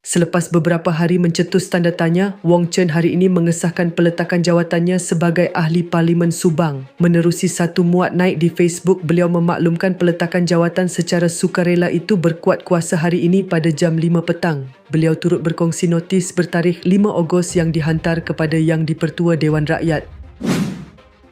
Selepas beberapa hari mencetus tanda tanya, Wong Chen hari ini mengesahkan peletakan jawatannya sebagai Ahli Parlimen Subang. Menerusi satu muat naik di Facebook, beliau memaklumkan peletakan jawatan secara sukarela itu berkuat kuasa hari ini pada jam 5 petang. Beliau turut berkongsi notis bertarikh 5 Ogos yang dihantar kepada Yang di-Pertua Dewan Rakyat.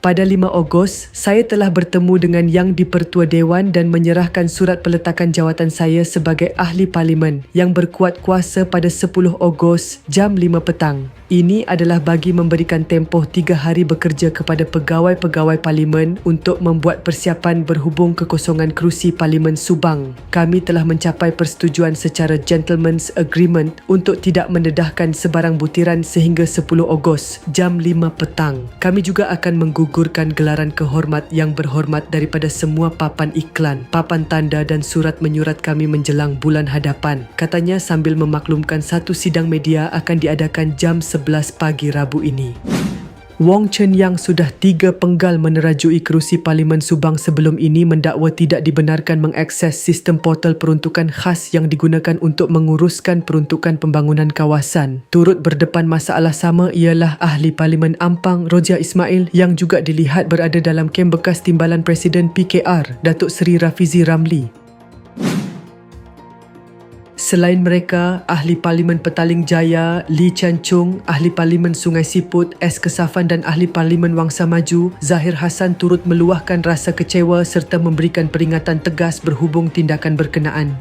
Pada 5 Ogos, saya telah bertemu dengan Yang di-Pertua Dewan dan menyerahkan surat peletakan jawatan saya sebagai Ahli Parlimen yang berkuat kuasa pada 10 Ogos jam 5 petang. Ini adalah bagi memberikan tempoh 3 hari bekerja kepada pegawai-pegawai Parlimen untuk membuat persiapan berhubung kekosongan kerusi Parlimen Subang. Kami telah mencapai persetujuan secara Gentleman's Agreement untuk tidak mendedahkan sebarang butiran sehingga 10 Ogos jam 5 petang. Kami juga akan menggugurkan gelaran kehormat yang berhormat daripada semua papan iklan, papan tanda dan surat menyurat kami menjelang bulan hadapan, katanya sambil memaklumkan satu sidang media akan diadakan jam 11 pagi Rabu ini. Wong Chen yang sudah 3 penggal menerajui kerusi Parlimen Subang sebelum ini mendakwa tidak dibenarkan mengakses sistem portal peruntukan khas yang digunakan untuk menguruskan peruntukan pembangunan kawasan. Turut berdepan masalah sama ialah Ahli Parlimen Ampang Roja Ismail yang juga dilihat berada dalam kem bekas Timbalan Presiden PKR, Datuk Seri Rafizi Ramli. Selain mereka, Ahli Parlimen Petaling Jaya, Lee Chan Chung, Ahli Parlimen Sungai Siput, S. Kesafan dan Ahli Parlimen Wangsa Maju, Zahir Hassan turut meluahkan rasa kecewa serta memberikan peringatan tegas berhubung tindakan berkenaan.